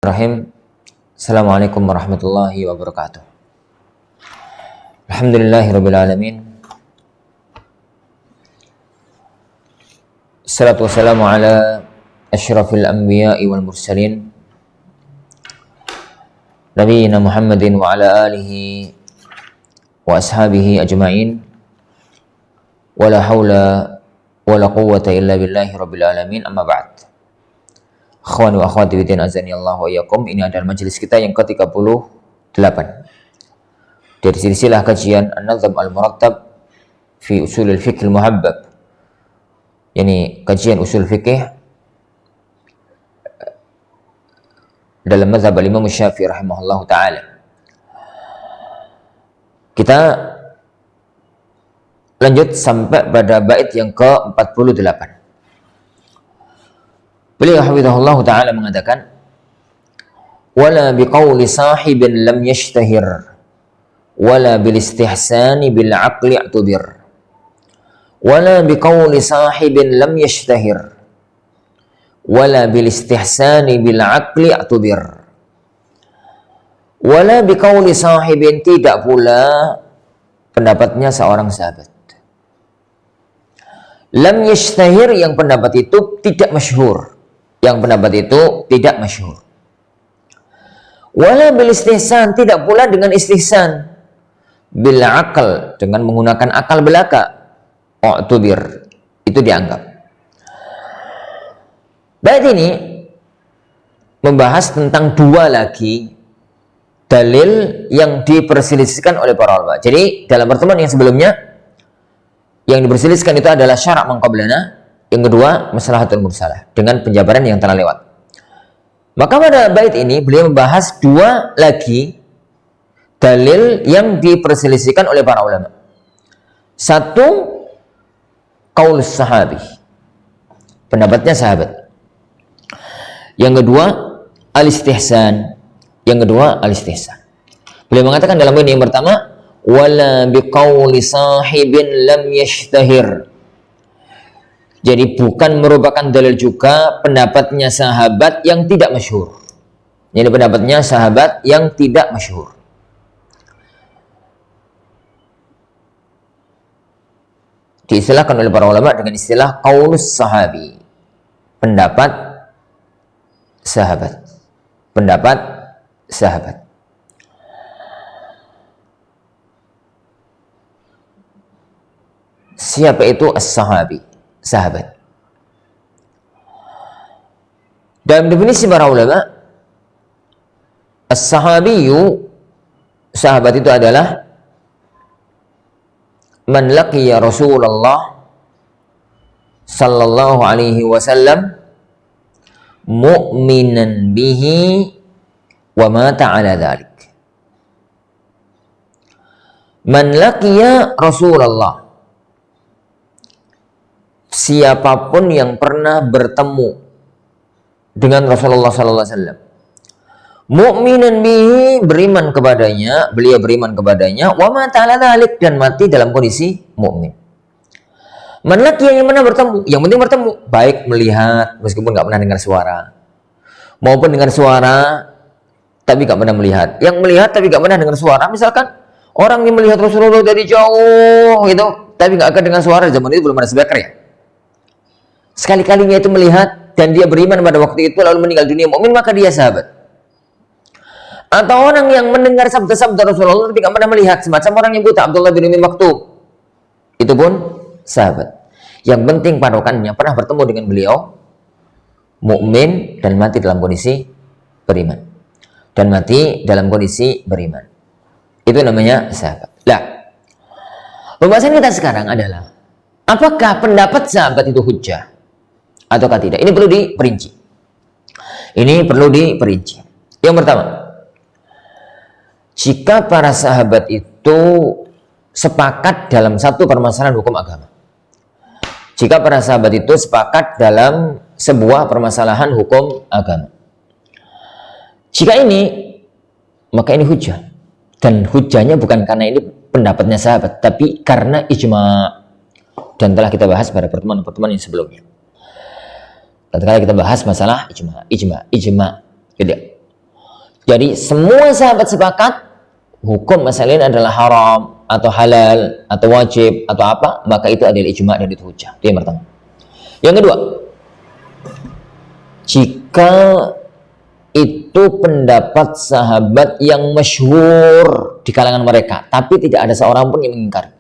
Bismillahirrahmanirrahim. Assalamualaikum warahmatullahi wabarakatuh. Alhamdulillahirabbil alamin. Assalatu wassalamu ala asyrafil anbiya'i wal mursalin nabiyina Muhammadin wa ala alihi wa ashabihi ajma'in. Wala haula wala quwwata illa billahi rabbil alamin. Amma ba'd. Akhwani wa akhwati bidin azani Allah wa iyyakum. Ini adalah majelis kita yang ke-38 dari silsilah kajian An-Nazm Al-Murattab fi Ushul Al-Fiqh Al-Muhabbab, yakni kajian usul fikih dalam mazhab Imam Syafi'i rahimahullah taala. Kita lanjut sampai pada bait yang ke-48. Beliau hafizahullah ta'ala mengatakan, wala biqawli sahibin lam yashtahir wala bil istihsani bil aqli i'tubir. Wala biqawli sahibin lam yashtahir wala bil istihsani bil aqli i'tubir. Wala biqawli sahibin, tidak pula pendapatnya seorang sahabat. Lam yashtahir, yang pendapat itu tidak masyhur. Yang pendapat itu tidak masyhur. Wala bil istihsan, tidak pula dengan istihsan. Bil akal, dengan menggunakan akal belaka. U'tubir, itu dianggap. Bait ini membahas tentang dua lagi dalil yang diperselisihkan oleh para ulama. Jadi dalam pertemuan yang sebelumnya yang diperselisihkan itu adalah syarak man qablana. Yang kedua, maslahatul mursalah, dengan penjabaran yang telah lewat. Maka pada bait ini beliau membahas dua lagi dalil yang diperselisihkan oleh para ulama. Satu, qaul sahabi, pendapatnya sahabat. Yang kedua, al-istihsan. Yang kedua, al-istihsan. Beliau mengatakan dalam bait yang pertama, wala biqauli sahibin lam yashtahir. Jadi bukan merupakan dalil juga pendapatnya sahabat yang tidak masyhur. Jadi pendapatnya sahabat yang tidak masyhur. Diistilahkan oleh para ulama dengan istilah qaulus sahabi. Pendapat sahabat. Pendapat sahabat. Siapa itu as-sahabi? Sahabat. Dalam definisi para ulama, as-sahabiyyu, sahabat itu adalah man laqiya Rasulullah sallallahu alaihi wasallam mu'minan bihi wa mata ala dzalik. Man laqiya Rasulullah, siapapun yang pernah bertemu dengan Rasulullah sallallahu alaihi wasallam, mukminan bihi, beriman kepadanya, beliau beriman kepadanya, wa mata ala dzalik, dan mati dalam kondisi mukmin. Man laqiya, yang pernah bertemu, yang penting bertemu, baik melihat meskipun enggak pernah dengar suara, maupun dengar suara tapi enggak pernah melihat. Yang melihat tapi enggak pernah dengar suara, misalkan orang yang melihat Rasulullah dari jauh gitu, tapi enggak akan dengar suara. Zaman itu belum ada speaker ya. Sekali-kalinya itu melihat dan dia beriman pada waktu itu lalu meninggal dunia mukmin, maka dia sahabat. Atau orang yang mendengar sabda-sabda Rasulullah tapi tidak pernah melihat, semacam orang yang buta, Abdullah bin Umi Maktum, itu pun sahabat. Yang penting patokannya pernah bertemu dengan beliau, mukmin, dan mati dalam kondisi beriman. Dan mati dalam kondisi beriman. Itu namanya sahabat. Nah, pembahasan kita sekarang adalah, apakah pendapat sahabat itu hujjah ataukah tidak? Ini perlu diperinci. Ini perlu diperinci. Yang pertama, jika para sahabat itu sepakat dalam satu permasalahan hukum agama. Jika para sahabat itu sepakat dalam sebuah permasalahan hukum agama. Jika ini, maka ini hujjah. Dan hujjahnya bukan karena ini pendapatnya sahabat, tapi karena ijma'. Dan telah kita bahas pada pertemuan-pertemuan yang sebelumnya. Tatkala kita bahas masalah ijma. Jadi, Jadi semua sahabat sepakat hukum masalah ini adalah haram atau halal atau wajib atau apa, maka itu adalah ijma' dan itu hujjah. Itu yang pertama. Yang kedua, jika itu pendapat sahabat yang masyhur di kalangan mereka, tapi tidak ada seorang pun yang mengingkari.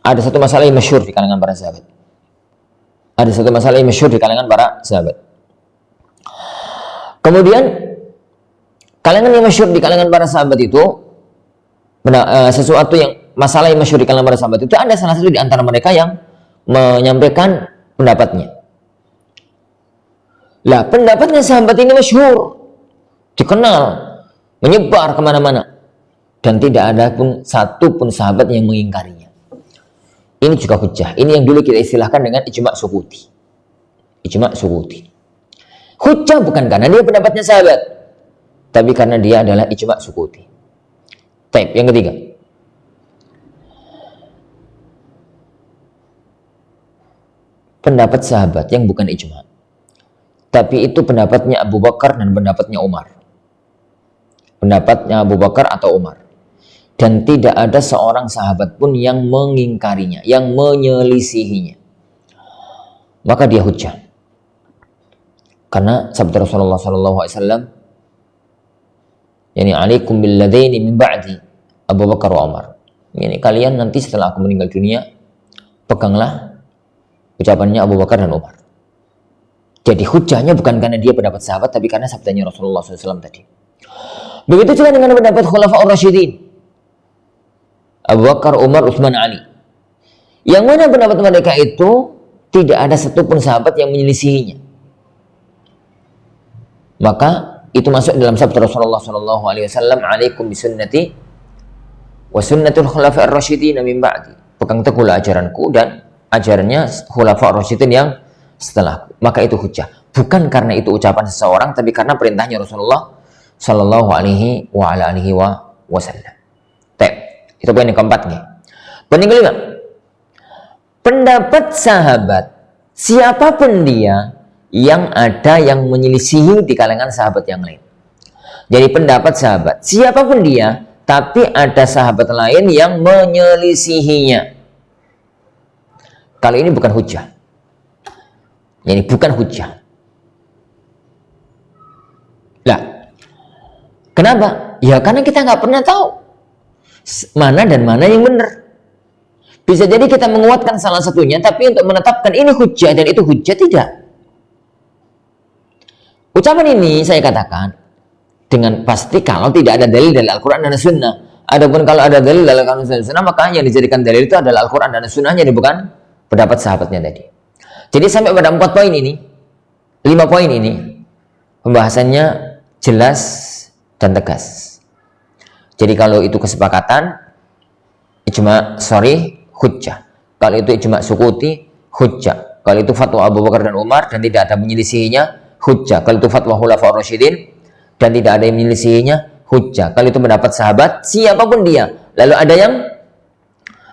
Ada satu masalah yang masyhur di kalangan para sahabat. Ada satu masalah yang masyhur di kalangan para sahabat. Kemudian kalangan yang masyhur di kalangan para sahabat itu sesuatu yang masalah yang masyhur di kalangan para sahabat itu ada salah satu di antara mereka yang menyampaikan pendapatnya. Lah, pendapatnya sahabat ini masyhur, dikenal, menyebar kemana-mana, dan tidak ada pun satu pun sahabat yang mengingkarinya. Ini juga hujjah. Ini yang dulu kita istilahkan dengan ijma' sukuti. Ijma' sukuti. Hujjah bukan karena dia pendapatnya sahabat, tapi karena dia adalah ijma' sukuti. Baik, yang ketiga. Pendapat sahabat yang bukan ijma'. Tapi itu pendapatnya Abu Bakar dan pendapatnya Umar. Pendapatnya Abu Bakar atau Umar. Dan tidak ada seorang sahabat pun yang mengingkarinya, yang menyelisihinya. Maka dia hujjah. Karena sabda Rasulullah SAW, yani alaikum billadaini min ba'di Abu Bakar wa Umar. Yani kalian nanti setelah aku meninggal dunia, peganglah ucapannya Abu Bakar dan Umar. Jadi hujahnya bukan karena dia pendapat sahabat, tapi karena sabdanya Rasulullah SAW tadi. Begitu juga dengan pendapat Khulafaur Rasyidin, Abu Bakar, Umar, Utsman, Ali. Yang mana pendapat mereka itu tidak ada satupun sahabat yang menyelisihinya. Maka itu masuk dalam sabda Rasulullah SAW, alaikum bisunnati wa sunnatul khulafair rasyidin min ba'di. Pegang teguhlah ajaranku dan ajarannya Khulafaur Rasyidin yang setelahku. Maka itu hujjah. Bukan karena itu ucapan seseorang, tapi karena perintahnya Rasulullah Sallallahu Alaihi Wasallam. Itu poin yang keempat nih. Poin yang kelima, pendapat sahabat siapapun dia yang ada yang menyelisihi di kalangan sahabat yang lain. Jadi pendapat sahabat siapapun dia, tapi ada sahabat lain yang menyelisihinya. Kalau ini bukan hujjah. Jadi bukan hujjah. Lah, kenapa? Ya karena kita nggak pernah tahu mana dan mana yang benar. Bisa jadi kita menguatkan salah satunya, tapi untuk menetapkan ini hujjah dan itu hujjah, tidak. Ucapan ini saya katakan dengan pasti kalau tidak ada dalil dari Al-Quran dan Sunnah. Adapun kalau ada dalil dari Al-Quran dan Sunnah, maka yang dijadikan dalil itu adalah Al-Quran dan Sunnahnya, bukan pendapat sahabatnya tadi. Jadi sampai pada 4 poin ini, 5 poin ini, pembahasannya jelas dan tegas. Jadi kalau itu kesepakatan, hujjah. Kalau itu ijma' sukuti, hujjah. Kalau itu fatwa Abu Bakar dan Umar dan tidak ada menyelisihinya, hujjah. Kalau itu fatwa Khulafaur Rasyidin dan tidak ada yang menyelisihinya, hujjah. Kalau itu pendapat sahabat, siapapun dia, lalu ada yang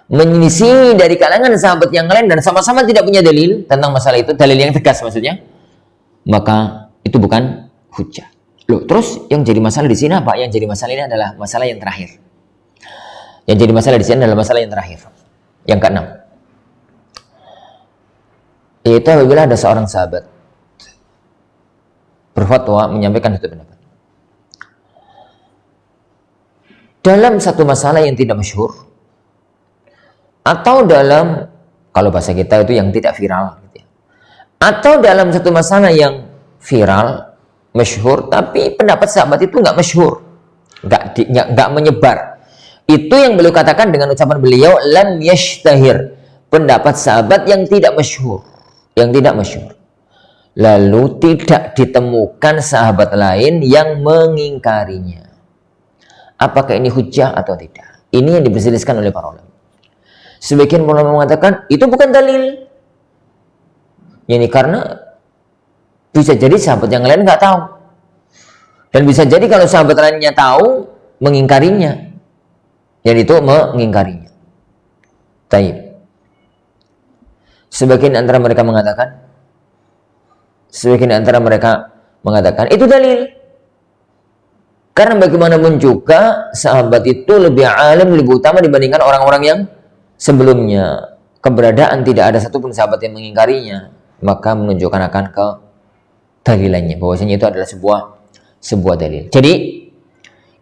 menyelisih dari kalangan sahabat yang lain dan sama-sama tidak punya dalil tentang masalah itu, dalil yang tegas maksudnya, maka itu bukan hujjah. Loh, terus yang jadi masalah di sini apa? Yang jadi masalah ini adalah masalah yang terakhir. Yang jadi masalah di sini adalah masalah yang terakhir. Yang keenam, yaitu apabila ada seorang sahabat berfatwa menyampaikan satu pendapat dalam satu masalah yang tidak masyhur, atau dalam, kalau bahasa kita itu yang tidak viral, gitu ya. Atau dalam satu masalah yang viral, masyhur, tapi pendapat sahabat itu nggak masyhur, nggak menyebar. Itu yang beliau katakan dengan ucapan beliau, lam yashtahir, pendapat sahabat yang tidak masyhur, lalu tidak ditemukan sahabat lain yang mengingkarinya. Apakah ini hujjah atau tidak? Ini yang diperselisihkan oleh para ulama. Sebagian ulama mengatakan itu bukan dalil. Ini karena bisa jadi sahabat yang lain nggak tahu, dan bisa jadi kalau sahabat lainnya tahu mengingkarinya, jadi itu mengingkarinya. Taib. Sebagian antara mereka mengatakan itu dalil. Karena bagaimanapun juga sahabat itu lebih alim, lebih utama dibandingkan orang-orang yang sebelumnya. Keberadaan tidak ada satupun sahabat yang mengingkarinya, maka menunjukkan akan kedalilannya, bahwasanya itu adalah sebuah dalil. Jadi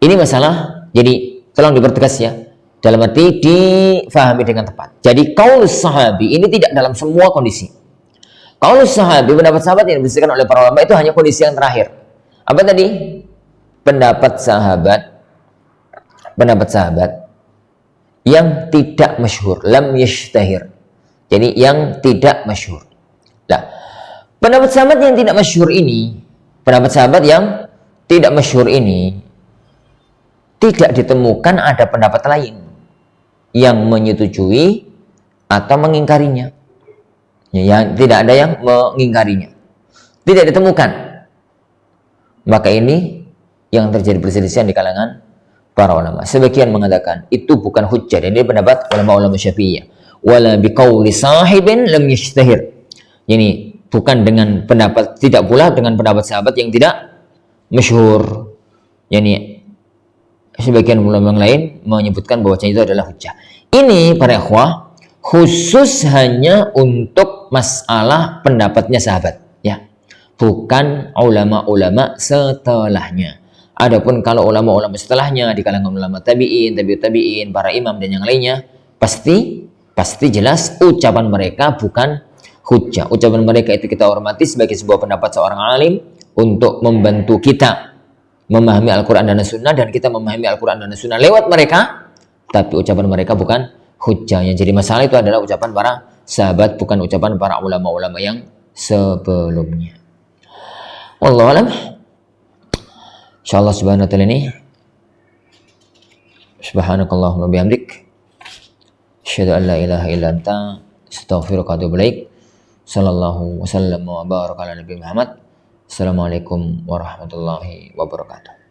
ini masalah, jadi tolong dipertegas ya, dalam arti difahami dengan tepat. Jadi qaulus sahabi ini tidak dalam semua kondisi. Qaulus sahabi, pendapat sahabat yang diberikan oleh para ulama itu hanya kondisi yang terakhir. Apa tadi? Pendapat sahabat yang tidak masyhur, lam yashtahir. Jadi yang tidak masyhur. Nah, pendapat sahabat yang tidak masyhur ini, tidak ditemukan ada pendapat lain yang menyetujui atau mengingkarinya. Yang tidak ada yang mengingkarinya. Tidak ditemukan. Maka ini yang terjadi perselisihan di kalangan para ulama. Sebagian mengatakan itu bukan hujjah. Dan ini pendapat ulama-ulama Syafi'iyah. Wala biqauli sahibin lam yashtahir. Ini bukan dengan pendapat, tidak pula dengan pendapat sahabat yang tidak masyhur. Yani sebagian ulama yang lain menyebutkan bahwa itu adalah hujjah. Ini para ikhwah khusus hanya untuk masalah pendapatnya sahabat, ya. Bukan ulama-ulama setelahnya. Adapun kalau ulama-ulama setelahnya di kalangan ulama tabi'in, tabi'ut tabi'in, para imam dan yang lainnya, pasti jelas ucapan mereka bukan hujjah. Ucapan mereka itu kita hormati sebagai sebuah pendapat seorang alim untuk membantu kita memahami Al-Quran dan Sunnah, dan kita memahami Al-Quran dan Sunnah lewat mereka, tapi ucapan mereka bukan hujjah. Yang jadi masalah itu adalah ucapan para sahabat, bukan ucapan para ulama-ulama yang sebelumnya. Wallahu a'lam. InsyaAllah subhanahu wa ta'ala ini subhanakallahumma bihamdik asyhadu an la ilaha illa anta astaghfiruka wa atubu ilaik. Sallallahu wasallam wa baraka ala nabi Muhammad. Assalamualaikum warahmatullahi wabarakatuh.